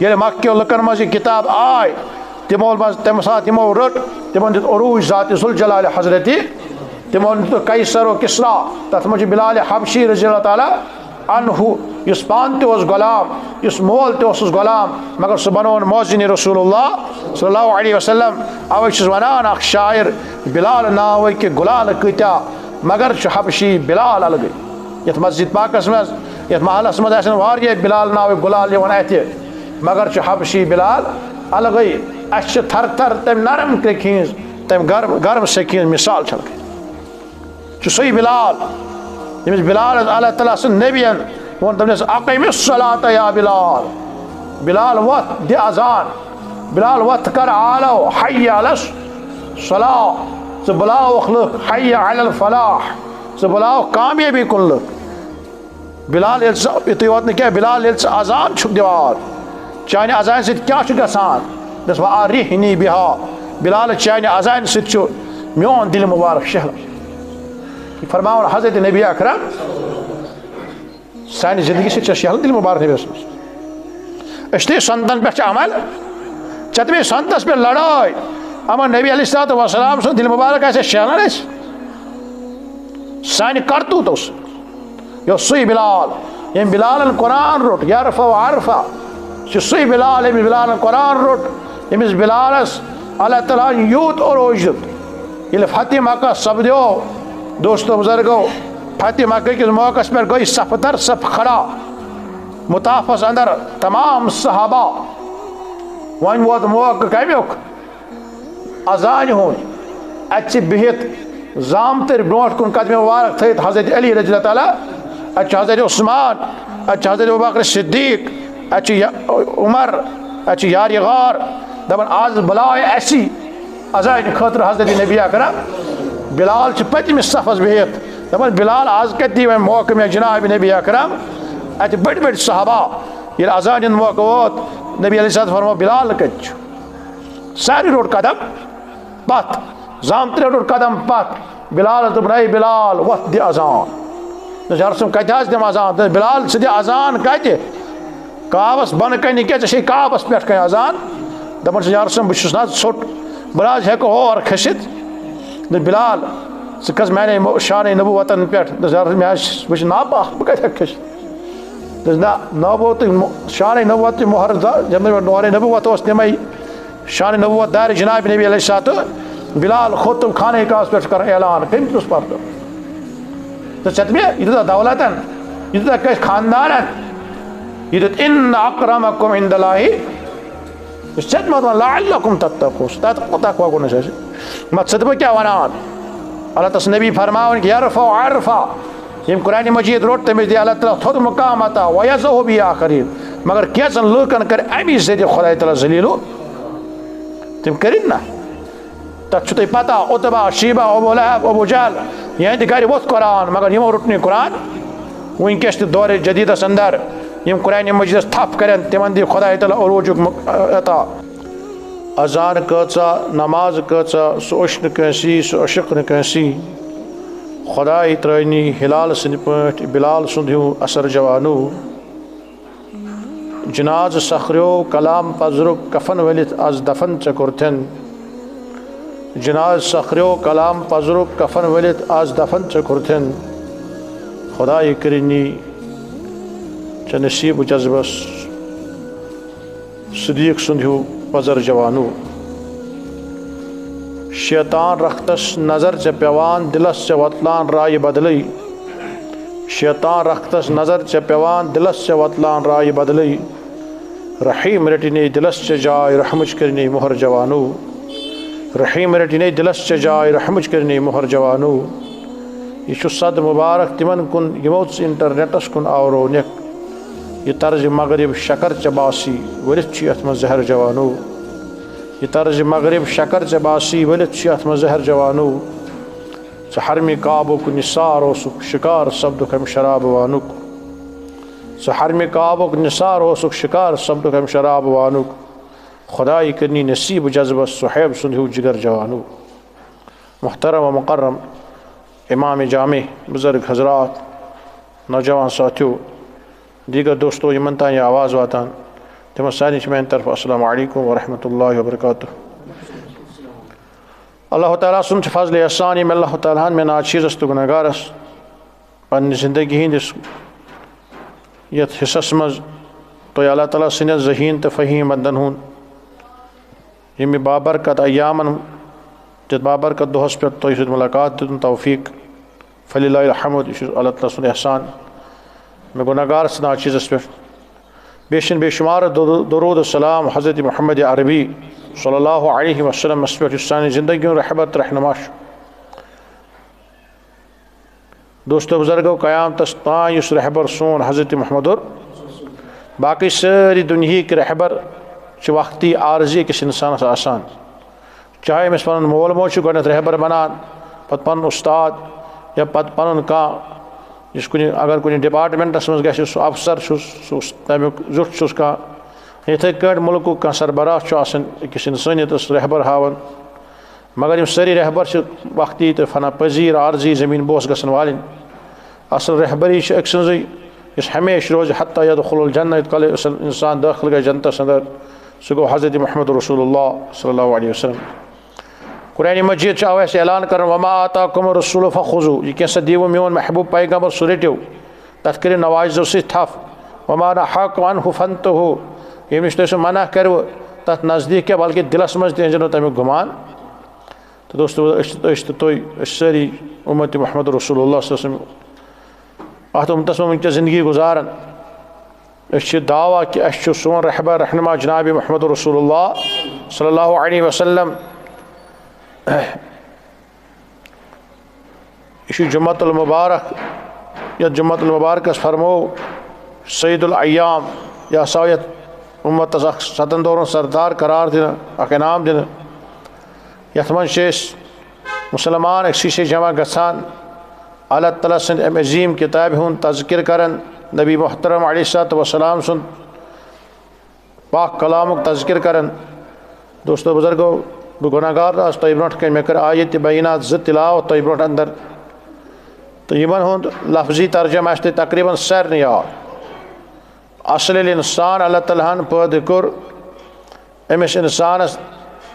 ये मक्कियों लुकन मज किताब आय तिमो तम सात यमो रट तिमन दित उरूज ज़ात ज़ुल जलाल हजरत तिमो दित कैसर व किस्रा तथ मज बिलाल हबशी रज़ी अल्लाह ताला अनहु इस पान ते गुलाम इस मोल ते गुलाम मगर सह बनोन मौज़िन रसूलुल्लाह सल्लल्लाहु अलैहि वसल्लम अवे वनान अख शायर बिलाल नाव कि गुलाल कत्या मगर हबशी बिलाल अलग ये मस्जिद पाकस मज ये महलस मज वारिया बिलाल नाव गुलाल अत मगर हबशी बिलाल अलग अस थर थर तम नरम क्रिखीज तम गर्म गर्म सकीन मिसाल छल सही बिलाल यमिस बिलाल अल्लाह ताला सुन नबियन वो तमस अक़ीमिस सलात या बिलाल बिलाल वत दे अजान बिलाल वत कर आलो हय्या अलस सलाह ज़ बुलाओ लुक हय्या अलल फलाह ज़ बुलाओ कामयाबी कुन लुक बिलाल युत योत न क्या बिलाल अजान छुक दिवार चाने अजान सत क्या गसान दस वारिहनी बिहा बिलाल चाने अजान सत मोन दिल मुबारक शहर फरमावन हजरत नबी अकरम सानी जिंदगी से शहर दिल मुबारक नबी अस संतन पे अमल चतमे संतस पे लड़ाई अमन नबी अलैहिस्सलाम सुन दिल मुबारक ऐसे शहर सानि करतूत यो सुई बिलाल यम बिलाल कुरान रोट यरफा अरफा सुई बिलाल यम बिलाल कुरान रोट यमिस बिलालस अल्लाह ताला यूत और ओजत ये फतेह मक्का सपदो दोस्तों बुजुर्गो फतेह मक्का किस मौके पर गई सफ दर सफ खड़ा मुताफस अंदर तमाम सहाबा वन वोत मौके कमुक अजान हुंद अत बिहित जामतर ब्रोट कुन कदम मुबारक थत हजरत अली रज़ी अल्लाह ताला अत हजरत उस्मान अत हजरत अबू बकर सिद्दीक अत उमर अत यार गार दपन आज बुलाए असी अजान खतर हजरत नबी अकरम बिलाल पतमिस सफस बिहित दपन बिलाल आज कत दी मौके में जनाब नबी अकरम अत बड़ बड़ सहाबा ये अजान मौके वोत नबी अलैहिस्सलाम फरमो बिलाल कत सारी रोड कदम पत जामतर रोड कदम पत बिलाल दुबनाई बिलाल वत दि अजान जरसम कत दम अजान बिलाल सह अजान कत काबस बन कन क्या चे काबस पे कह अजान दपन यारसम बहुत ना ोट बह हेको और खसित बिलाल सह कस मैंने शान नबूवतन पे मे नापाक बह कत खसित ना नबूत शान नबूवत मोहर जब नौर नबूवत नमे शान नबूवत दार जनाब नबी अलैहिस्सलाम बिलाल खुद खाने कास पे कर ऐलान कम तुस पर तो चतमे यह दौलतन यह कस खानदान यह इन अक्रमकुम इंदल्लाहि चतम लअल्लकुम तत्तकून तकवा गुन मकसद बह क्या वनान अल्लाह तस नबी फरमावन कि यरफा अरफा यम कुरान मजीद रोट तमिस दे अल्लाह ताला थोद मुकाम अता वयज़हु बि आखरीन मगर कैसन लूकन कर अमी जरिए खुदा ताला जलीलु तम करिन ना तथ तुम पता उतबा शीबा अबू लहब अबू जहल यह कर वो कुरान मगर यमो रुटन कुरान वनकस दौर जदीदस अंदर यम कुरान मजीदस थप कर तिमन दी खुदा ताला अरूजुक अता अजान कचा नमाज कचा सह उश नसी सह अशक नसी खुदा त्रनी हिलाल सद पे बिलाल सुंद हूँ असर जवानू जनाज सखरो कलाम पजरुक कफन वलित आज दफन च कुर्थन जनाज सखरो कलाम पजरुक कफन वलित आज दफन च कुर्थन खुदा करनी च नसीब जज्बस सदीक सुंद हूँ पजर जवानू शैतान रख्तस नज़र च पेवान दिलस च वतलान राय बदलई शैतान रख्तस नज़र च पेवान दिलस च वतलान राय बदलई रहीम रटिने दिलस च जाय रहमच करने मोहर जवानू रहीम रटिने दिलस च जाय रहमच करने मोहर जवानू यह सद मुबारक तिमन कुन यमो इंटरनेटस कुन आवरो निक यह तर्ज मगरिब शकर च बासी वलित अत मज जहर जवानू यह तर्ज मगरिब शकर च बासी वलित अत मज जहर जवानू हरमी काबुक निसार ओसुक शिकार सब्द कम शराब वानुक हरमी काबुक निसार ओसुक शिकार सब्द कम शराब वानुक खुदाई करनी नसीब जज्ब सुहैब सुंधु जिगर जवानू मुहतरम व मुकर्रम इमाम जामे बुजुर्ग हजरात नौजवान साथियों दीगर दोस्तों यमन तान आवाज़ वातान तम सारे मेन तरफ अस्सलामु अलैकुम वरहमतुल्लाहि वबरकातुहू। अल्लाह ताला सुन फजल एहसान यम अल्लाह ताला मे नाचीज़स तो गुनहगारस पन्ने ज़िंदगी हंदिस यथ हिस्सस मज तो अल्लाह ताला सनिस ज़हीन तो फ़हीम बंदन हुन यम बाबरकत अयामन जत बाबरकत दोहस पे तो मुलाकात दिन तौफीक फलिल्लाहिल हम्द अल्लाह ताला सुन एहसान मे गुनहगारस नाचीज़स पे बेशन बेशुमार दरूद सलाम हज़रत मोहम्मद अरबी सल्लल्लाहु अलैहि वसल्लम सानी ज़िंदगी रहबत रहनुमा। दोस्तों बुजुर्गो क़यामत तां इस रहबर सोन हज़रत मोहम्मद बाकी सारी दुनिया के रहबर वक्ती आर्जी अकिस इंसानस आसान चाहे अमिस पन मोल मोज गो रहबर बनान पत पन उस्ताद या पत पन कह इस अगर कुछ डिपार्टमेंटस मज गि अफसर तमिक जुट कह इथे कट मुल्क कह सरबराह अकिस इंसानियतस रहबर हावन मगर यम सारी रहबर वक्ती तो फना पजीर आर्जी ज़मीन बोस गसन वालिन असल रहबरी अक सज़ इस हमेशा रोज हत्ता यदखुलुल जन्नत कल इंसान दाखिल गए जन्नतस अंदर सह गो हज़रत मोहम्मद रसूलुल्लाह सल्लल्लाहु अलैहि वसल्लम। कुरान मजीद अवैस ऐलान कर वमा आताकुम रसूल फ़ख़ुज़ू यह कैसा दीव मोन महबूब पैगम्बर सह रटो तथ कर नवाजो सह थफ वमा नहाकुम अन्हु फन्तहू यम नश तुम मना करो तथ नज़दीक क्या बल्कि दिलस मज तजन तमिक गुमान। तो दोस्तों तुम सारी उम्मत मोहम्मद रसूलुल्लाह अत उम्मतस में वनकस ज़िंदगी गुजारान दावा कि सोन रहबर रहनुमा जनाब मोहम्मद रसूलुल्लाह सल्लल्लाहु अलैहि वसल्लम यह जुम्मतुल मुबारक या जुम्मतुल मुबारकस फरमो सईदुल अय्याम या सायत उम्मत सतन दौर सरदार करार दिन इनाम दिन यथ मन मुसलमान अक्सी जमा गसान अल्लाह ताला सद अम अजीम किताब हुन तज़किर करन नबी मोहतरम अलैहिस्सलातु वस्सलाम सुन पाक कलामुक तज़किर करन। दोस्तों बुजुर्गो बह गुनहगार तह ब्रोह कन मे कर आयत बैनात ज़ तिलाव तह ब्रोह अंदर तो यमन हुंद लफ्जी तर्जम तकरीबन सारे याद असल इंसान अल्लाह ताला पैदा कोर अमिस इंसानस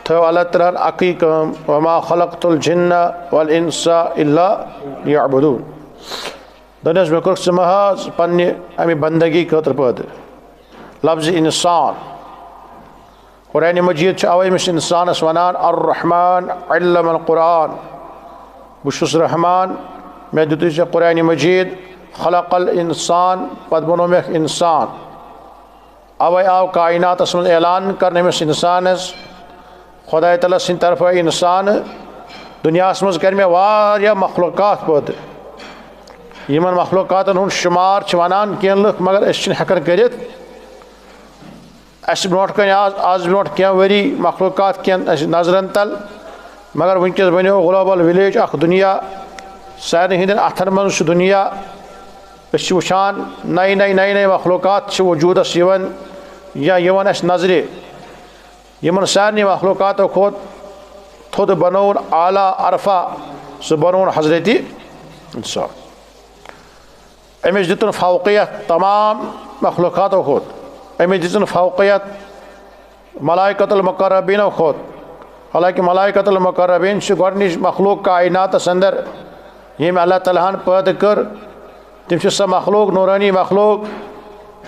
थो अल्लाह ताला अकी कम वमा खलक़तुल जिन्ना वल इंसा इल्ला लियअबुदून दनस मे कोर महज पन्ने अमि बंदगी खतर पैदा लफ्ज़ इंसान कुरान मजीद अवे अमिस इंसानस वनान अर्रहमान अल्लमल कुरान बुशुस रहमान मे दुत कुरान मजीद खलक़ल इंसान पद बनो मे इंसान अवे आव कायनातस मज ऐलान कर अमिस इंसानस खुदा तआला सिंद तरफ इंसान दुनियास मज कर मे वारिया मखलूक़ात पैदा यमन मखलूक़ातन हुंद शुमार वनान कह लुक मगर अस हेकन करित अस ब्रोह कन आज ब्रोह कह वरी मखलूक़ात कह नजरन तल मगर वनकस बनो ग्लोबल विलेज अख दुनिया सारे हंदन अथन मज दुनिया वुचान नई नई नई नई मखलूक़ात वजूदस या यवन अस नजरे यमन सारे मखलूक़ात खोत थोद बनोन आला अरफा सह बनोन हजरत इंसान अमिस दितन फ़ौक़ियत तमाम मखलूक़ात खोत अमिस दितन फ़ौक़ियत मलाइकतुल मुक़र्रबीन खोत हालांकि मलाइकतुल मुक़र्रबीन गोडनिच मखलूक कायनातस अंदर यम अल्लाह ताला पैदा कर तम सह मखलूक नूरानी मखलूक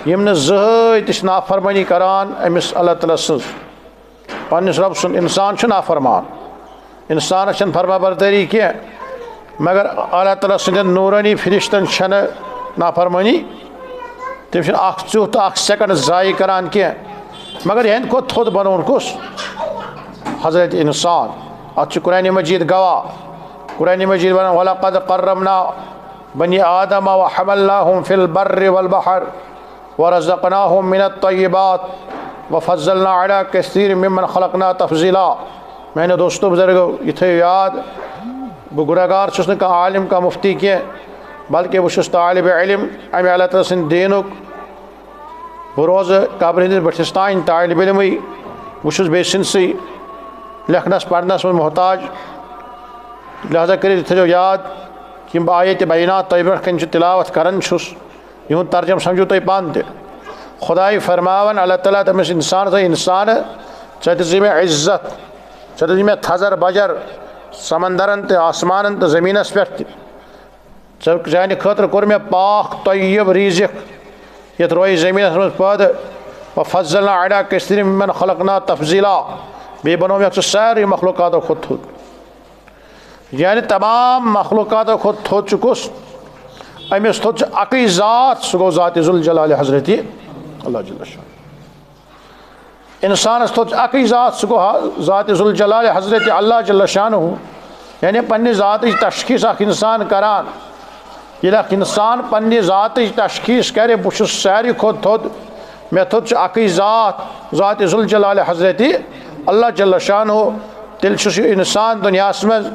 यम न ज़हन तह नाफरमानी करान अमिस अल्लाह ताला सज पन्निस रब सुन इंसान नाफरमान इंसान फरमाबरदारी कह मगर अल्लाह ताला सद नूरानी फरिश्तन नाफरमानी तम चुत सेकंड ज़ाय करान कह मगर यह को थोद बनोन कुस हजरत इंसान अत कुरान मजीद गवाह कुरान मजीद वन वलक़द कर्रमना बनी आदम व हमलनाहुम फिल बर्रि वल बहर व रज़क़नाहुम मिनत तय्यिबात व फ़ज़्ज़लना अला कसीर मिम्मन खलक़ना तफ़ज़ीला। मैंने दोस्तों बुजुर्गो इथे याद बह गुनहगार छुस न आलिम का मुफ्ती कह बल्कि बह तालिब इल्म अमे अल्लाह ताला सिंद दीनुक बह रोज़ कब्र हंदिस बठिस तान तालिब इल्मई बह बे सिंदसै लेखनस पढ़नस में मोहताज लिहाजा कर थो याद कि आयत बैनात तह ब्रोह कन तिलावत करान इहुंद तर्जम समझो तुम पान ते खुदाई फरमावन अल्लाह ताला तमिस इंसान से इंसान चतजी में इज्जत चतजी में थजर बजर समंदरन तो आसमान तो ज़मीनस पे चाने खतर कोर मे पाक तय्यब रिज़िक यत रोई ज़मीनस मज पद व फज़लना अला कसीर मिम्मन खलकना तफज़ीला बे बनो मे सारी मखलूक़ात खुद थोद यानी तमाम मखलूक़ात खुद थोद चुकुस अमिस थोद अकी ज़ात सह गो ज़ात ज़ुल जलाल हज़रत अल्लाह जल्ल शान इंसानस थोद अकी ज़ात सह गो ज़ात ज़ुल जलाल हज़रत अल्लाह जल्ल शान यानी पन्ने ज़ात तशखीस इंसान करान ये इंसान पन्ने ज़ात तशखीस करे बहुत सारी खुद थोद मे थोद अकी ज़ात ज़ुल जलाल हज़रत अल्लाह जल्ल शान तिल इंसान दुनिया मज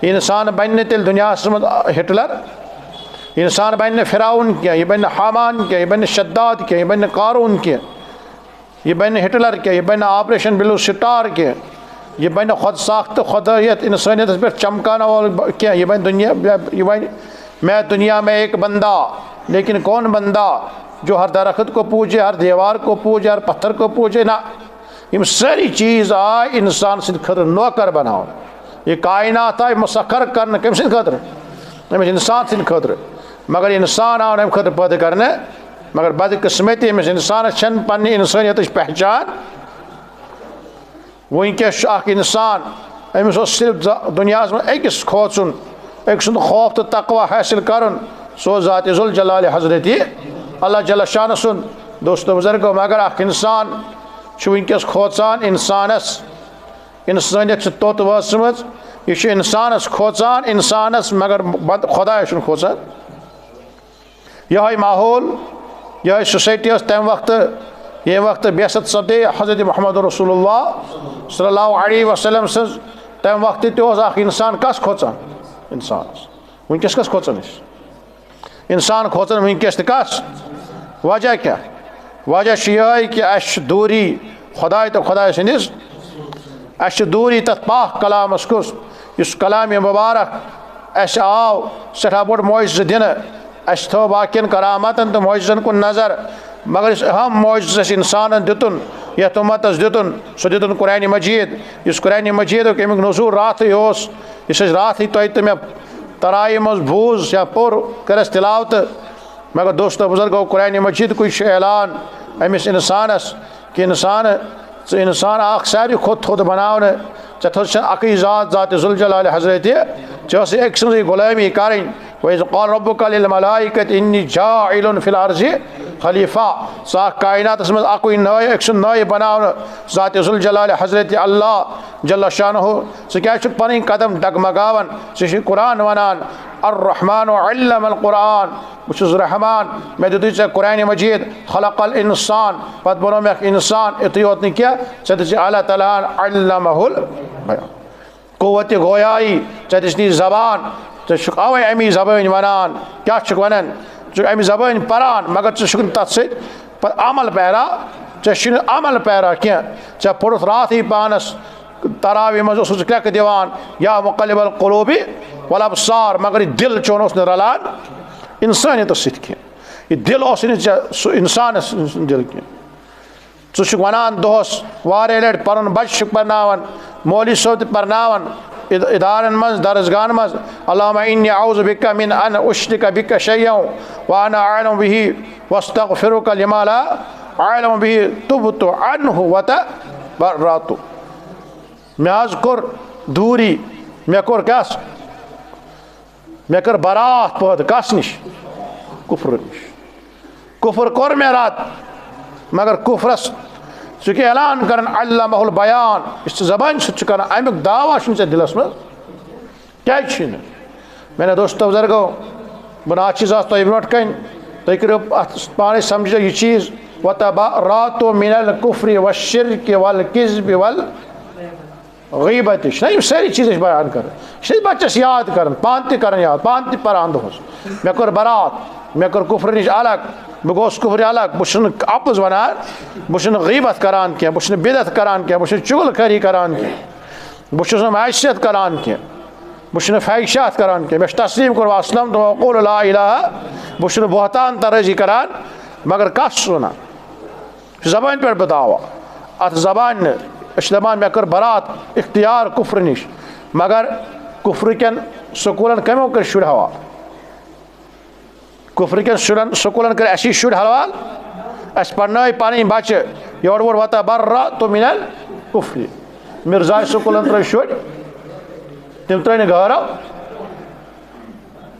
इंसान बन तिल दुनिया मज हिटलर इंसान बन फिराउन क्या यह बन हामान क्या यह बन शद्दाद क्या यह बन कारून क्या यह बन हिटलर क्या यह बन ऑपरेशन ब्लू स्टार क्या यह बन खुद साख्त खुदायत इंसानियत पे चमकाना वाला क्या यह बन दुनिया यह बन मैं दुनिया में एक बंदा लेकिन कौन बंदा जो हर दरख्त को पूजे हर दीवार को पूजे हर पत्थर को पूजे ना यम सारी चीज़ आए इंसान सद खतर नौकर बनाओ ये कायनात आए मुसखर कर कम सद खतर अमिस इंसान सद खतर मगर इंसान आव अम खतर पैदा करने मगर बदकिस्मती अमिस इंसान छन पन्नी इंसानियत पहचान वनकस इंसान अमिस सिर्फ दुनिया में अकिस खोचुन एक सुंद खौफ तो तकवा हासिल कर सो ज़ात ज़ुल जलाल हज़रत अल्लाह जल्ल शान सुन दोस्तों बुजुर्गो मगर इंसान वनकस खोचान इंसानस इंसानियत तोत वसमज यह इंसानस खोचान इंसानस मगर खुदा खोचान यह माहौल यह सोसाइटी तम वक्त ये वक्त बेसत सपदे हज़रत मोहम्मद रसूलुल्लाह सल्लल्लाहु अलैहि वसल्लम सज तम वक्त तह इंसान कस खोचान इंसान वनकस कस खोचान इंसान खोचान वनकस कस वजह क्या वजह यह कि अस दूरी खुदा तो खुदा सदिस अस दूरी तथ पाक कलामस कुस इस कलाम मुबारक अस आव सठा बोड़ मोइज़ दिन अस थो बाकियन करामतन तो मोइज़न कुन नज़र मगर इस अहम मोइज़ इंसान दितुन यथ उम्मतस दितुन सह दितुन कुरान मजीद इस कुरान मजीद अमिक नज़ूर रात इस रात तो मे तराई मज बूज या पुर करस तिलावत मगर दोस्तों बुजुर्गो कुरान मजीद कोई ऐलान अमिस इंसानस कि इंसान सारी खुद थोद बनावन चे थो अकी ज़ात ज़ुल जलाल हज़रत चे एक सज गुलामी करें वह क़ाल रब्बुका लिल मलाइकति इन्नी जाइलुन फिल अर्ज़ि खलीफा सा कायनात मज अकुई नए एक नए बनावन ज़ात ज़ुल जलाल हज़रत अल्लाह जल्ल शानहु सह क्या पन कदम डगमगावन सह कुरान वनान अर्रहमान अल्लमल कुरान बस रहमान मे दितु ऐ कुरान मजीद खलक़ल इंसान पत बनो मे इंसान युत योत न क्या चे दिस अल्लाह ताला अल्लमहुल बयान कुव्वत गोयाई चे दिस ज़बान चे अवे अमी ज़बान वनान क्या वन चे अमी ज़बान परान मगर चे तथ सत अमल पैरा चे अमल पैरा क्या चे पुरुत रात ही पानस तरावी मज क्रक दिवान या मुक़ल्लिबल क़ुलूबि वल अब्सार मगर दिल चोन रलान इंसानियत सत यह दिल इंसान दिल क्या वनान दोहस वारे लट पन बच पर्नावन मौली सोब पर्नावन इदारन मज दरसगान मज अल्लाहुम्मा इन्नी अऊज़ु बिका मिन अन उश्रिका बिका शय्यन व अना अअलमु बिही वस्तगफिरुका लिमा ला अअलमु बिही तुबतु अन्हु व तबर्रअतु मे कोर दूरी मे कोर कस मे कर बरात पद कस निश कुफ्र निश कुफ्र कोर मे रात मगर कुफ्रस चूँकि ऐलान कर अल्लमहुल बयान इस ज़बान कर अमुक दावा दिलस मज क्या मैंने दोस्तों बुजुर्गो बह चीज़ तुम ब्रोट कन तुम करो पाने समझो यह चीज़ व तबर्रअतु मिनल कुफ्रि व शिर्क वल किज़्ब वल ग़ीबत यह सारी चीज़ बयान कर बच्चस याद कर पान तन याद पान पान दोहस मे कोर बरात मे कोर कुफ्र नश अलग बह गोस कुफ्र अलग बह अप्ज वनान बह ग़ीबत करान क्या बह बिदत करान क्या बह चुगलखरी करान क्या बह मैसियत करान क्या बह फैशात करान क्या मे तस्लीम कोर असलम तो क़ुल ला इलाहा बह बहतान तरजी करान मगर कस वनान ज़बान पे बतावा अत ज़बान दपान मे कर बरात इख्तियार कुफ्र निश मगर कुफ्र कन स्कूलन कमो कर शुर हवा कुफ्र कन स्कूलन कर अशी शुर हवाल अस पढ़न पन बच्चे योर वोर वता बर्रा तो मिनल कुफ्र मिर्जा स्कूलन त्र शुर तम त्र गहरो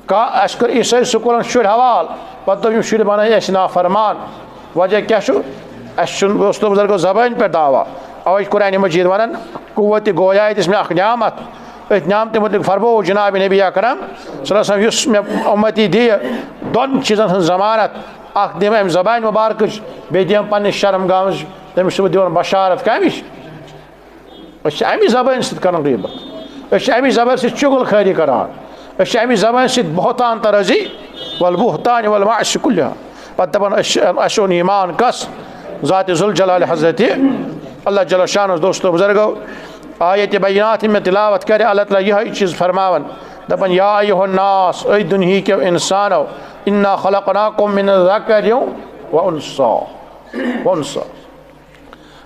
कह अस कर ईसाई स्कूलन शुर हवाल पे शुर बन ना फरमान वजह क्या दोस्तों बुजुर्गो ज़बान पे दावा अवै कुरान मजीद वन कुव्वत गोया इसमें अख न्यामत न्यामत मुतलिक फरमो जनाब नबी अकरम सल्लल्लाहु अलैहि वसल्लम मे उम्मती दी दोन चीज़न हज जमानत अख दिम अम ज़बान मुबारक बे दिम पन्ने शर्म गाम तमिस दिवन बशारत कमिश अमी ज़बान सर गीबत अमी ज़बान सर चुगल खैरी करान अमी ज़बान सर बहतान तरजी वल बुहतान वल माश कुल्हा पत दपान अशोन ईमान कस ज़ात ज़ुल जलाल हज़रत अल्लाह जल शान दोस्तों बुजुर्गो आयत बैनात में तिलावत करे अल्लाह ताला यह चीज़ फरमावन दपन या अय्युहन्नास ऐ दुनिया के इंसानो इन्ना खलक़नाकुम मिन ज़करिन व उन्सा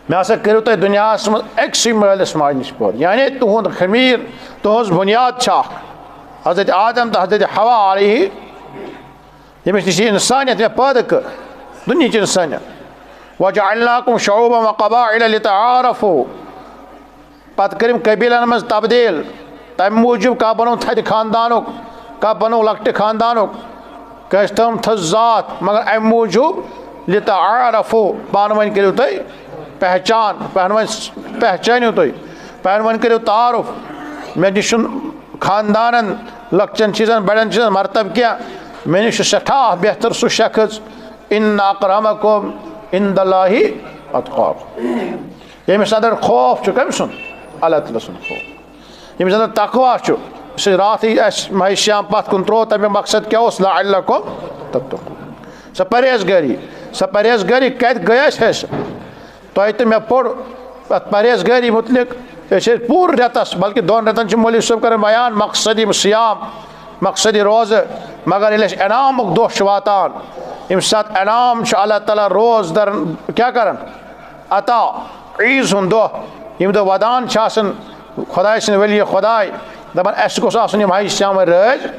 मैं हसा करो तुह दुनिया मज अक्सि मालिस माज नश पैदा यानी तुहद खमीर तुहज बुनियाद हज़रत आदम तो हज़रत हवा अलैहि यमिस नश इंसानियत में पैदा कर दुनिया की इंसानियत वजअलनाकुम शुऊबन व क़बाइल लितआरफू पत करिम कबीलन मज तब्दील तम मूजूब कह बनो थद खानदानुक कह बनो लकट खानदानुक कह तम थ ज़ात मगर अम मूजूब लितआरफू पान वन करो तुम पहचान पहचानो तुम पान वन करो तारुफ मे नश खानदान लकचन चीज़न बड़न चीज़न मरतब क्या मे नश सठा बेहतर सह शख्स इन्ना अक्रमकुम इंदल्लाहि अत्क़ाकुम यमिस अंदर खौफ कम सुन अल्लाह ताला सुन खौफ यमिस अंदर तक़वा रात मह शाम पत कुन त्रो तमें मकसद क्या लअल्लकुम तत्तक़ून सह परहेज़गारी कत गई तुह तो मे पोर परहेज़गारी मुतलिक पूर रेतस बल्कि दोन रेतन मौलवी साहब कर बयान मकसद सियाम मकसद रोज़ मगर ये इनाम दोह वातान यम सात इनाम अल्लाह ताला रोज़ दर क्या करन अता ईज़ हुंद दोह यम दो वदान खुदाय सद वली खुदाय दपान अस गोस आसन यम श्याम रज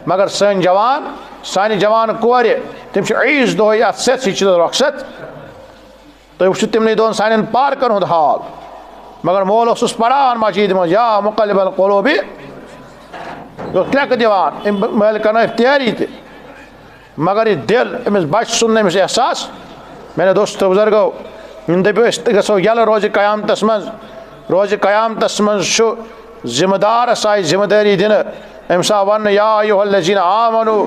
मगर सन जवान कोर तम ईज़ दोह अत सत रखसत तुम वो तमन दोन सान पार्कन हुंद हाल मगर मोल उस पढ़ान मजीद मज या मुक़ल्लिबल क़ुलूबि क्रक दिवान महल कर तैयारी त मगर यह दिल अमिस बच सुन अमिस एहसास मैंने दोस्तों बुजुर्गो दपो गो यल रोज़ क़यामतस मज जिम्मेदारस आय जिम्मेदारी दिन अमिस आव वन या अय्युहल्लज़ीना आमनू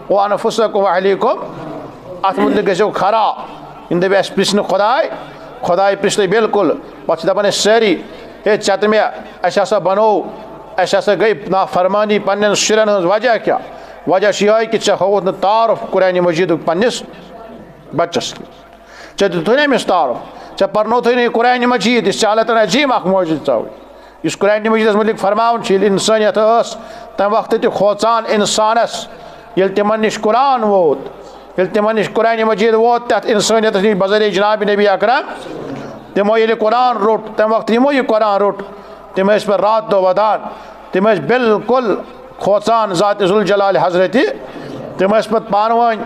क़ू अनफुसकुम व अहलीकुम अत मुतलिक गो खरा इन दप अस प्रिस्न खुदाय प्रिस्न बिल्कुल पे दपान सारी हे चत मे अस बनो अस गई नाफरमानी पन्न शुरन हज वजह क्या वजह यह कि ऐ होत न तारुफ कुरान मजीद पन्निस बच्चस ऐ दिथु अमिस तारुफ ऐ पर्नो नी कुरान मजीद इस अल्लाह ताला अजीम अख मौजूद चाव इस कुरान मजीद मुतलिक फरमावन इंसानियत तम वक्त तक खोचान इंसानस ये तिमन नश कुरान वोत ये तिमन नश कुरान मजीद वोत तथ इंसानियत बज़रिए जनाब नबी अकरम तमो ये कुरान रोट तम वक्त यमो यह कुरान रोट तम पर रात दो वदान तम बिल्कुल खोचान ज़ात ज़ुल जलाल हज़रत तम पे पान वन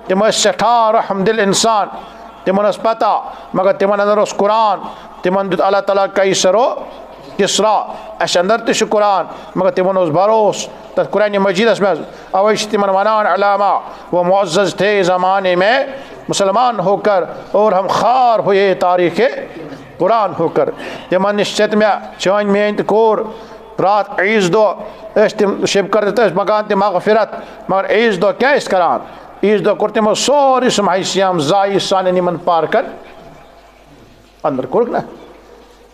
तम सठा रहम दिल इंसान तिमन पता मगर तिमन अंदर कुरान तिमन दुत अल्लाह ताला कैसरो किसरा अस अंदर तह कुरान मगर तिमन भरोस तथ कुरान मजीदस मज अवै तिमन वनान अलामा वो मुअज़्ज़ज़ थे ज़माने में मुसलमान होकर और हम खार हुए तारीख़ कुरान होकर तिमन निश्चित में चान मेन कोर रात ईज़ दो तम शिब कर मकान तम मगफिरत मगर ईज़ दो क्या करान ईज़ दो कोर तमो सोरी महश्याम जाय सान निमन पार कर अंदर कोर ना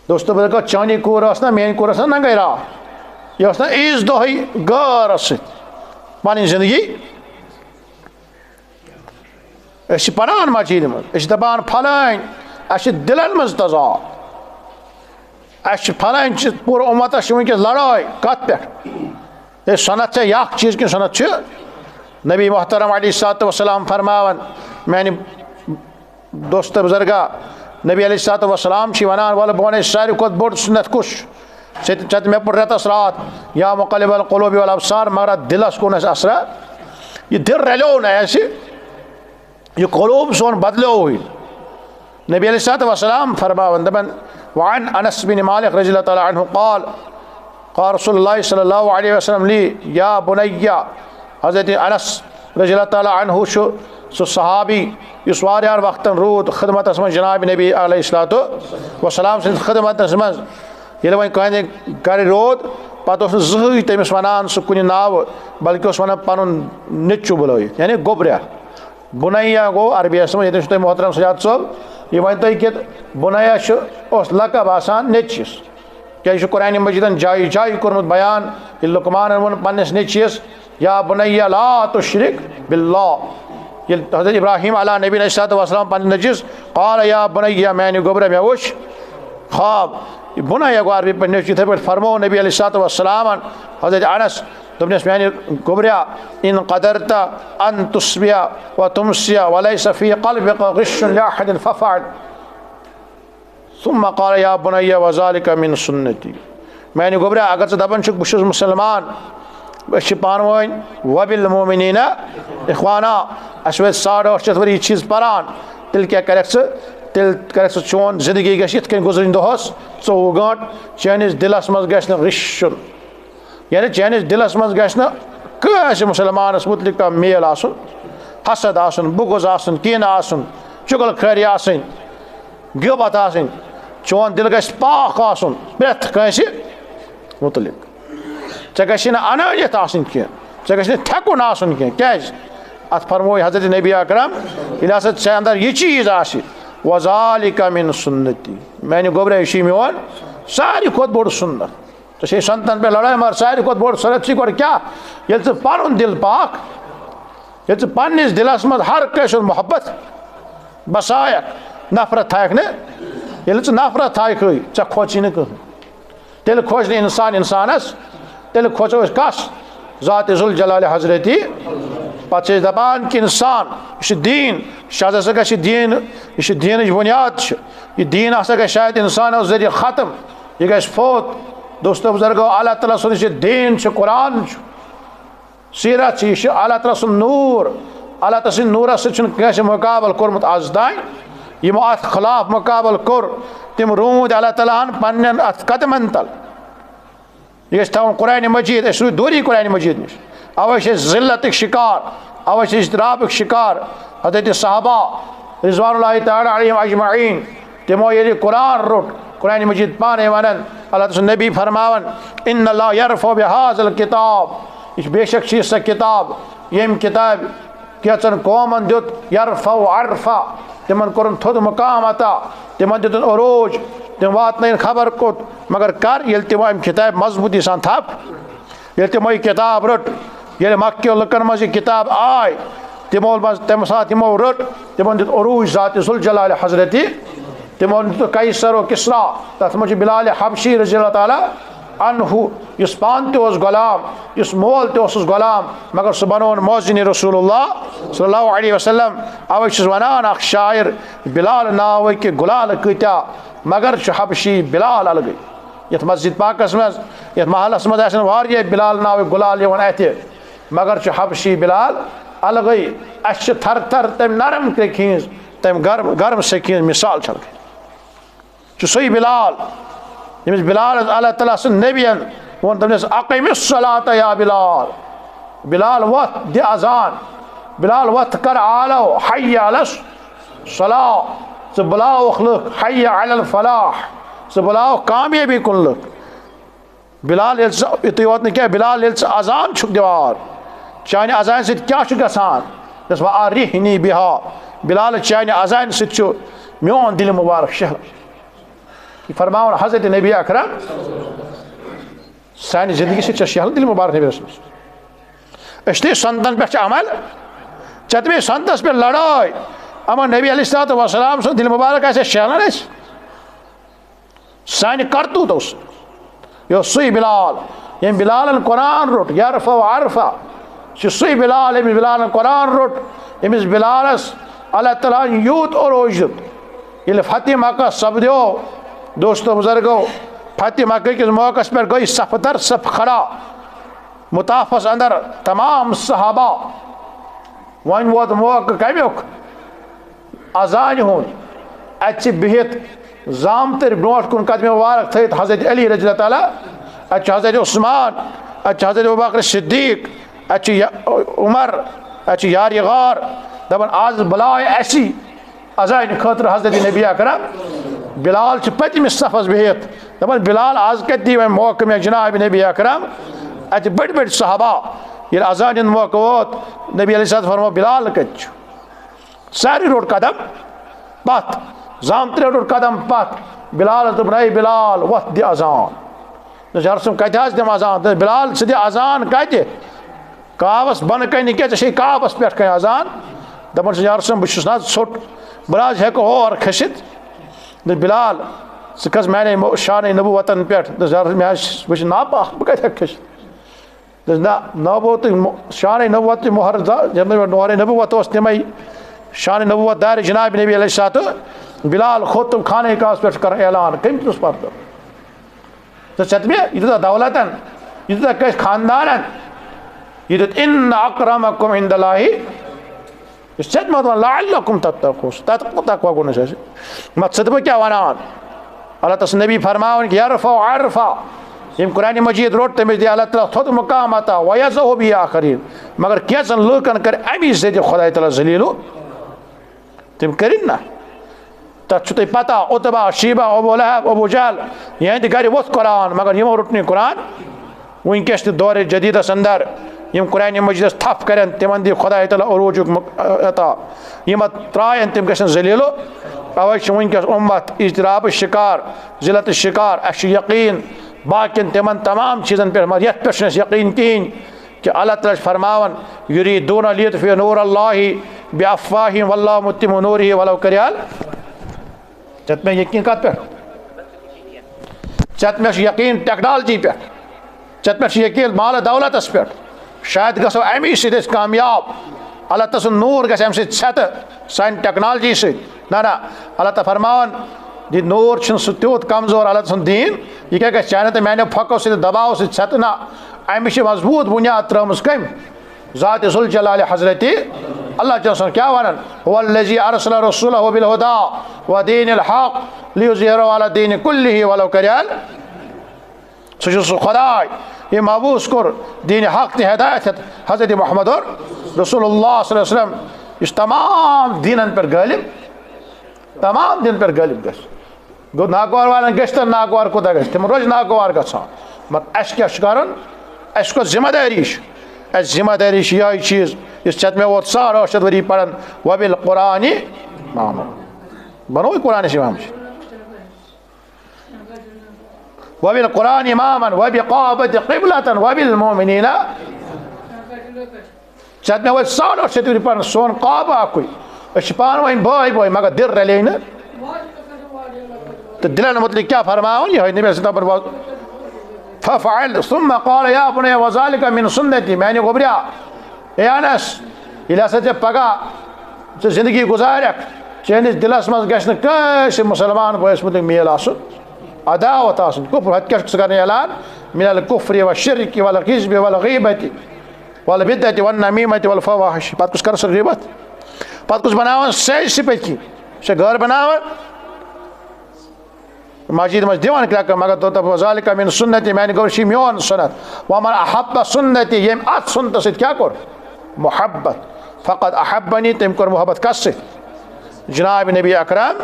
दोस्तों बल्कि चानी कोर ना मेन कोर ना गई राह यह ना ईज़ दो गर पन जिंदगी पढ़ान मजीद मज दपान फलान अस दिलन मज तजाद अस फलान पूरा उम्मत वनकस लड़ाई कत पे सनत यह चीज़ कि सनत नबी मोहतरम अलैहिस्सलातु वस्सलाम फरमावन मैंने दोस्त बुजुर्गा नबी अलैहिस्सलाम वनान वल बोने सारी खुद बोड़ सुन्नत कुश चत मे पुर रेतस रात या मुक़ल्लिबल क़ुलूबि वल अब्सार मगर दिलस कुन असरा ये दिल रलो ना ऐसे ये क़ुलूब सोन बदलो हुई नबी अलैहिस्सलाम फरमावन दबन वअन अनस बिन मालिक रज़ियल्लाहु तआला अन्हु क़ाल क़ाल रसूलुल्लाह सल्लल्लाहु अलैहि वसल्लम ली या बुनैया हज़रत अनस रज़ियल्लाहु तआला अन्हु सु सहाबी इस वारियार वक्तन रूद खिदमतस मं जनाब नबी अलैहिस्सलातु वस्सलाम सिंद खिदमतस मं ये वह कहने गर रोद पत जहन तमिस वनान सह कुन नाव बल्कि वन पन निचु बुलैत यानी गोब्रिया बुनैया गो अरबियस मं ये मोहतरम सजाद सोब ये वन तुम कि बुनैया लकब आसान नेचिस क्या कुरान मजीदन जाय जाय कोर्मुत बयान लुकमान वोन पन्नस नेचिस या बुनैया ला तुश्रिक बिल्लाह ये हज़रत इब्राहीम अला नबी अलैहिस्सलाम पन नचिस क़ाल या बुनैया मैंने गोब्र मे वुच ख्वाब बुनैया गो अरबी पे नेच इथे पे फरमो नबी अलैहिस्सलाम हज़रत अनस तुमने मैंने गोब्रिया इन क़दरता अन तुस्बिया व तुमसिया वलैसा फ़ी क़ल्बिका ग़िश्शुन लिअहदिन फ़फ़अल सुम्मा क़ाल या बुनैया व ज़ालिका मिन सुन्नती मैंने गोब्रिया अगर दपन बस मुसलमान पान वन वबिल मोमिनीना इख्वाना अस 850 वरी चीज़ पारान तिल क्या कर तिल कर चोन जिंदगी गन गुजरन दोहस 24 गंट चानिस दिलस मज गश रिश्न यानी चानिस दिलस मज गश कस मुसलमानस मुतलिक मेल आसन हसद आसन बुगज आसन कीन आसन चुगल खैरी आसन गिबत आसन चोन दिल गश पाक आसन प्रेथ कंस मुतलिक चे गि अनानियत आसन कह चे गि थकुन आसन कह अत फरमो हज़रत नबी अकरम ये चे अंदर यह चीज़ आसि वज़ालिका मिन सुन्नती मैंने गोब्रे यह मोन सारी खुद बोड़ सुन्नत तो संतन पे लड़ाई मगर सारी खुद बोड़ सुन्नत गो क्या ये पन दिल पाक ये पन्निस दिलस मज हर कस मोहब्बत बसायक नफरत थायक न ये नफरत थायक चे खोची न कह तेल खोज इंसान इंसानस तेल खोचो कस ज़ात ज़ुल जलाल हज़रती पे दपान कि इंसान यह दीन शायद हसा ग दीन यह दीन बुनियाद यह दीन हसा ग शायद इंसान जरिए ख़त्म यह ग फोत दोस्तों बुजुर्गो अल्लाह ताला सुन दीन कुरान सीरत यह अल्लाह ताला सुन नूर अल्लाह ताला सुन नूर सह मुकाबल कोर्मुत आज तान यमो अत खिलाफ मुकाबल कोर तिम रूद अल्लाह ताला पन्न अत कदमन तल यह थवन कुरान मजीद रूद दूरी कुरान मजीद नश अवे ज़िल्लत शिकार अवे इज़्तिराब शिकार हज़रत सहाबा रिज़वानुल्लाहि तआला अलैहिम अजमईन तिमो ये कुरान रोट कुरान मजीद पाने वनन अल्लाह ताला नबी फरमावन इन्नल्लाह यरफ़उ बिहाज़िल किताब यह बेशक सह किताब यम किताब कैचन कौमन दुत यरफ़उ अरफ़ा तिमन कोरन थोद मुकाम अता तिमन दितन अरोज तिम वातन खबर कोत मगर कर ये तिमो अम किताब मजबूती सान थप ये तिमो यह किताब रट ये मक्के लुकन मज किताब आय तिमो मज तम साथ तिमो रट तिमो दित अरूज ज़ात ज़ुल जलाल हज़रती तिमो दित कैसर व किस्रा तथ मज बिलाल हबशी रज़ियल्लाहु ताला अन्हु इस पान ते गुलाम इस मोल ते गुलाम मगर सह बनोन मौज़िन रसूलुल्लाह सल्लल्लाहु अलैहि वसल्लम अवे वनान अख शायर बिलाल नाव कि गुलाल कत्या मगर हबशी बिलाल अलग ये मस्जिद पाकस मज ये महलस मज वारिया बिलाल नाव गुलाल अत मगर हबशी बिलाल अलग अस थर थर तम नरम खीज तम गर्म गर्म से खीज मिसाल छल सही बिलाल यमिस बिलाल अल्लाह ताला सुन नबियन वोन तमस अक़िमिस्सलात या बिलाल बिलाल वत दे अजान बिलाल वत कर आलो हय्या अलस सलाह स बुलाओ लुक हय्या अलल फलाह स बुलाओ कामयाबी कुन लुक बिलाल युत योत क्या बिलाल अजान दिवार चाने अजान सत क्या गसान दस वारिहनी बिहा बिलाल चाने अजान सत मोन दिल मुबारक शहर फरमावन हज़रत नबी अकरम सान जिंदगी से शहर दिल मुबारक नबी रसूल संतन पे अमल चतमे संतस पे लड़ाई अमन नबी अलैहिस्सलाम सो दिल मुबारक ऐसे शहर सान करतूत यह सही बिलाल यम बिलाल कुरान रोट यरफ़उ अरफ़ा सही बिलाल यम बिलाल कुरान रोट यमिस बिलालस अल्लाह ताला यूत और ये फतेह मक्का सपदो दोस्तों बुजुर्गो, फतेह मक्का किस मौके पर गई सफ दर सफ खड़ा मुताफस अंदर तमाम सहाबा। वन वोत मौके कमुक अजान हुन अत बिहित जामतर ब्रोट कुन कदम मुबारक थत हजरत अली रज़ी अल्लाह ताला, अत हजरत उस्मान, अत हजरत अबू बकर सिद्दीक, अत उमर, अत यार गार दपन आज बुलाए ऐसी अजान खतर हजरत नबी अकरम बिलाल पतमिस सफस बिहित दपन बिलाल आज कत दी वह मौके में जनाब नबी अकरम। अत बड़ बड़ सहाबा ये अजान मौके वोत नबी अलैहिस्सलाम फरमो बिलाल कत सारी रोड कदम पत जामतर रोड कदम पत बिलाल दोपन ऐ बिलाल वत दि अजान जरसम कत दिम अजान बिलाल स दि अजान कत कावस बन कन क्या ऐसे कावस पे कह अजान दपन जरसम बहुत ना ोट बह हेको और खसित बिलाल स खस मैंने शान नबूवतन पे बह नापाक बह कत खसित ना नबूत शान नबूवत मोहर नोर नबूवत तमें शान नबूवत दार जनाब नबी अलैहिस्सलाम बिलाल खोत तुम खाने कास पे कर ऐलान कम तुस पर तो चतमे यह दौलतन यह कस खानदान यह इन अक्रमकुम इंदल्लाहि चत मत लअल्लकुम तत्तकून तकवा गुन मकसद बह क्या वनान अल्लाह तस नबी फरमान यरफा अरफा यम कुरान मजीद रोट तमिस दि अल्लाह ताला थोद मुकाम अता वयज़हु बि आखरीन मगर कैसन लूकन कर अमी से खुदा ताला जलीलु तम करिन ना तथ तुम पता उतबा शीबा अबू लहब अबू जहल यह गर वोथ कुरान मगर यमो रुटन कुरान वनकस दौर जदीदस अंदर यम कुरान मजीदस थप करें तिमन दी खुदा ताला अरूज अता यम त्रायन तम गसन जलीलु अवै वनकस उम्मत इजतराब शिकार जिलत शिकार अश यकीन बाकिन तिमन तमाम चीज़न पे मगर यथ पे यकीन कहीं कि अल्लाह ताला फरमावन युरीदून लियुत्फिउ नूर अल्लाहि बिअफ़वाहिहिम वल्लाहु मुत्तिमु नूरिहि वलौ करिहल चत में यकीन कत पे चत में यकीन टेक्नोलॉजी पे चत में यकीन माल दौलतस पे शायद गो अमी सद कामयाब अल्लाह तस नूर गम सत सान टेक्नोलॉजी से ना अल्लाह ताला फरमान यह नूर सह तूत कमजोर अल्लाह सुन दीन यह क्या चाहे तो मैंने फको सद दबाव सत ना अमिश मजबूत बुनियाद त्रम कम ज़ात ज़ुल जलाल हज़रत अल्लाह ताला क्या वनान हुवल्लज़ी अरसल रसूलहु बिल हुदा व दीनिल हक़ लियुज़हिरहु अला दीनि कुल्लिहि वलौ करिहल सह खुदा ये मबूस कोर दीन हक़ ति हिदायत हज़रत मुहम्मद रसूलुल्लाह सल्लल्लाहु अलैहि वसल्लम इस तमाम दीनन पर गालिब तमाम दिन पर गालिब गस गो नागवार वालन गस तो नागवार कोता गस तम रोज नागवार गसान मगर अस क्या करन अस को जिम्मेदारी जिम्मेदारी यह चीज़ इस चत में वो 100 वरी पढ़न वबिल कुरानी मामून बनो कुरान से माम वबिल कुरानी मामन वबिक़ाबत क़िबलतन वबिल मोमिनीना चत में वो 100 वरी पढ़न सोन काबा अकुई पान वन भाई भाई मगर दिल रले न तो दिलन मतलब क्या फरमाऊँ यह नबी फ़फ़अल सुम्मा क़ाल या बुनय्या वज़ालिका मिन सुन्नती मैंने गोबरिया ए अनस इलासा जब पगा तो जिंदगी गुजारक चैनिस दिलस मज गश कैसे मुसलमान बस मतलब मेल आसुन अदावत आसुन कुफ्र हत्या करने ऐलान मिनल कुफ्रि व शिर्क वल गिज़्ब वल ग़ीबति वल बिदअति वन नमीमति वल फ़वाहिश पत कुछ कर सक ग़ीबत पत कुछ बनावन सही सिपत की से घर बनावन मस्जिद मज दीवान क्या मगर तो तब ज़ालिका मिन सुन्नती मैंने गोशी म्योन सुन्नत वमन अहब्ब सुन्नती ये अत सुन्नत से क्या कर मोहब्बत फ़क़द अहब्बनी तम कर मोहब्बत कस से जनाब नबी अकरम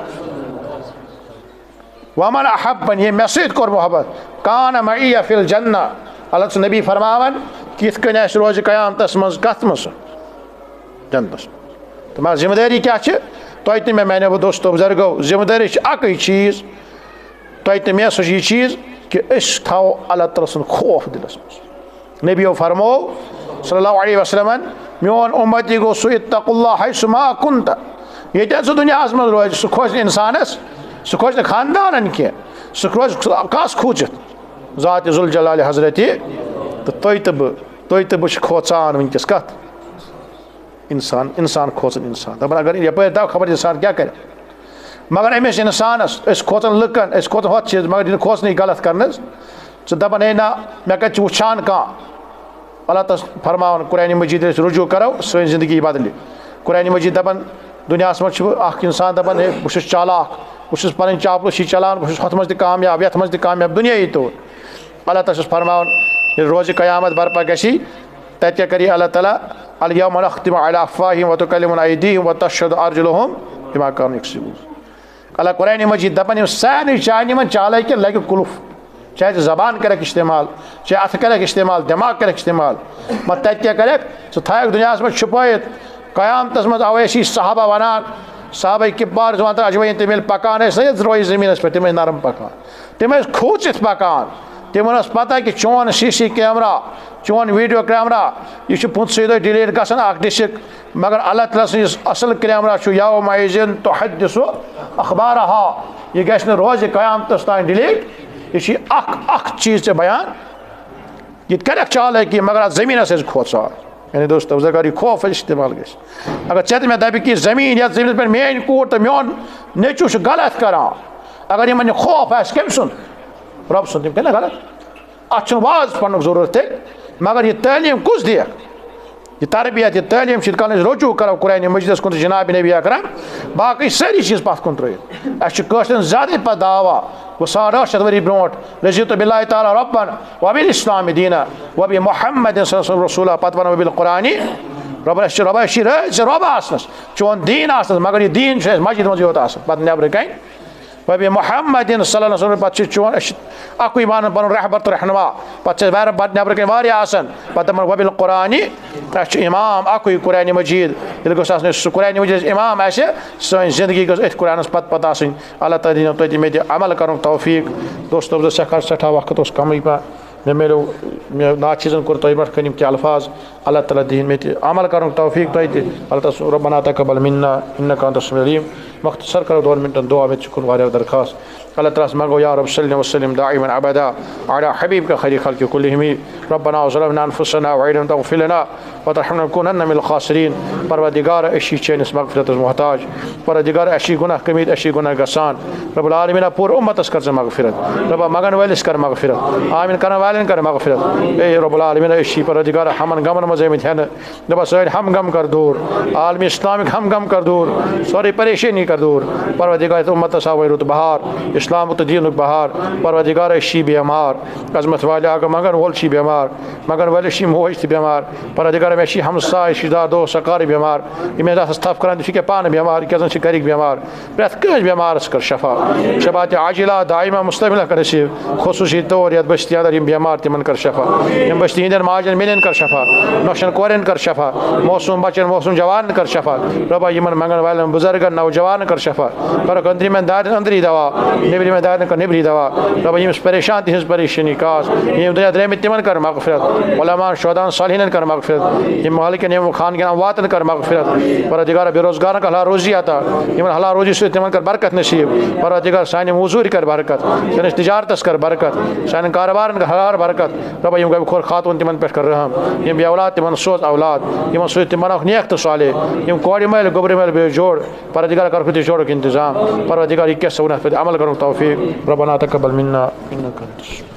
वमन अहब्बन ये मैसेज कर मोहब्बत कान मई फिल जन्ना अल्लाह नबी फरमावन कित कन रोज क़यामतस मज कत मज जन्नतस तो मगर जिम्मेदारी क्या तो मैं मैंने वो दोस्तों बुजुर्गो जिम्मेदारी अक चीज़ तो मे सह चीज़ कि थो अल्लाह ताला सुन खौफ दिलस मज नबी फरमो सल्लल्लाहु अलैहि वसल्लम मोन उम्मती गो सह इत्तक़ुल्लाह हैसुमा कुन्त ये दुनिया मज रोज सह खोज इंसानस सह खोज खानदान कह सह रोज कस खूचित ज़ात ज़ुल जलाल हज़रत तो बह खोचान वनकस कत इंसान खोचन इंसान दपान अगर यप दव खबर इंसान क्या करे मगर अमिस इंसानस खोचन लुकन खोचन हथ चीज मगर खोचन गलत कर दपान है ना मे कत वुचान कह अल्लाह तस फरमान कुरान मजीद रुजू करो सन जिंदगी बदल कुरान मजीद दपान दुनिया मज इंसान दपान है बहुत चालाक बहुत पन चापलूसी चलान बहुत हथ मज कामयाब यथ मज कामयाब दुनियाई तौर अल्लाह तस फरमान रोज क़यामत बर्पा गसी तत कर अल्लाह ताला अल-यौम नख्तिमु अला अफ़वाहिहिम व तुकल्लिमुना अयदीहिम व तशहदु अर्जुलुहुम बिमा कानू यक्सिबून। अल्लाह कुरान मजीद दपान सारे चान चालाकी लगे कुल्फ चाहे जबान कर इस्तेमाल चाहे अथ कर इस्तेमाल दिमाग कर इस्तेमाल मत तत क्या कर थक दुनिया में छुपात क़यामतस मज अवैसी सहाबा वनान साहब किबार अजमैन तम पकान रोज जमीन पे तम नरम पकान तम खोचित पकान तमन पता कि चोन सी कैमरा चोन वीडियो कैमरा यह पुंसद डिलीट गसान डिस्क मगर अल्लाह ताला सस असल कैमरा यौमइज़िन तुहद्दिसु अखबारहा यह गश रोज क़यामतस तान डिलीट यह चीज़ बयान ये कर चाल कि मगर जमीन खोचा यानी दोस्तों अगर खौफ इस्तेमाल ग अगर चे मे दप कि जमीन या जमीन पे मेन कूर तो मोन नेचू गलत करान अगर इन खौफ आस कम सुन रब सुन तम गलत अत वाज पढ़ जरूरत मगर यह तालीम कुछ दिख यह तरबियत यह तालीम कल रुजू करो कुरान मजीद कुन जनाब नबी अकरम बाकी सारी चीज़ पत कुन त्रित ज्यादा पे दावा वो 800 वरी ब्रोट रज़ीतु बिल्लाहि ताला रब्बन व बिल इस्लाम दीना व बि मुहम्मदिन सल्लल्लाहु अलैहि वसल्लम पत वन बिल कुरानी रब आसनस चोन दीन आसनस मगर यह दीन मस्जिद मज योत पत नबर कन व बि मुहम्मदिन सल्लल्लाहु अलैहि वसल्लम पत चोन अकुई मान पन रहबर तो रहनुमा पत नबर कन वारिया आसन पत व बिल कुरानी इमाम अकुई कुरान मजीद सह कुरान मजीद इमाम आसे सन जिंदगी गई कुरानस पत पत आसन अल्लाह ताला दिन मे अमल कर तौफीक दोस्तों सठा वक्त कम मे मिलो मे ना चीज़न कोर तुम पे कनिम कि अल्फाज अल्लाह ताला दिन मे अमल कर तौफीक तुम अल्लाह ताला रब्बना तक़ब्बल मिन्ना इन्नका अंतस समीउल अलीम मख्तसर करो 2 मिनट दुआ में शुक्र वारिया दरखास्त अल्लाह ताला से मांगो या रब सल्लल्लाहु अलैहि वसल्लम दाइमन अबदा अला हबीब का खैर खल्क़ि कुल्लिहिम रब्बना ज़लमना अनफुसना व इन लम तग़फिर लना व तरहमना लनकुनन्ना मिनल खासिरीन परवरदिगार अशी चैनिस मग़फ़िरत मोहताज परवरदिगार अशी गुनाह कमीद अशी गुनाह गसान रब्बुल आलमीन पूर उम्मतस कर मग़फ़िरत रब्बा मगन वालिस कर मग़फ़िरत आमीन करन वालिन कर मग़फ़िरत ए रब्बुल आलमीन अशी परवरदिगार हमन गमन मज़ेमित है रब्बा सारे हम गम कर दूर आलमी इस्लामिक हम गम कर दूर सारी परेशानी कर दूर परवरदिगार उम्मत सावरुत बहार इस्लाम तो दीन बहार परवरदिगार शी बीमार अजमत वाले आग मगन वोल शी बीमार मगन वाले शी मोह बीमार परवरदिगार में शी हमसा शिदा दो सकार बीमार इमें सफ कर के पान बीमार क्या कर बीमार प्रत कस बीमार कर शफा शबात आजिला दाइमा मुस्तमिल कर खसूसी तौर यथ बस्ती अंदर बीमार तिमन कर शफा यम बस्ती हंदन माजन मिलन कर शफा नौशन कोरन कर शफा मौसम बचन मौसम जवान कर शफा रबा यमन मंगन वाले बुजुर्गन नौजवान कर शफा कर अंदरी में दार अंदरी दवा निबरी में दार कर निबरी दवा रबा यम परेशान तिस परेशानी कास यम दुनिया दरे में तिमन कर मग़फ़िरत उलमा शुहदा सालिहीन कर मग़फ़िरत यम मालिक ने खान के वातन कर मग़फ़िरत परवरदिगार बेरोजगार का हला रोजी आता यमन हला रोजी से तिमन कर बरकत नसीब परवरदिगार सानी मौजूरी कर बरकत सन तिजारतस कर बरकत सन कारोबार का हलार बरकत रबा यम गब खोर खातून तिमन पे कर रहम यम बे औलाद तिमन सोच औलाद यमन सो तिमन नेक तो साले यम कोड़ी मैल गोबरी मैल बे जोड़ परवरदिगार कर खुद जोड़ के इंतजाम परवरदिगार के सौना पे अमल करो तौफीक रब्बना तक़ब्बल मिन्ना इन्नका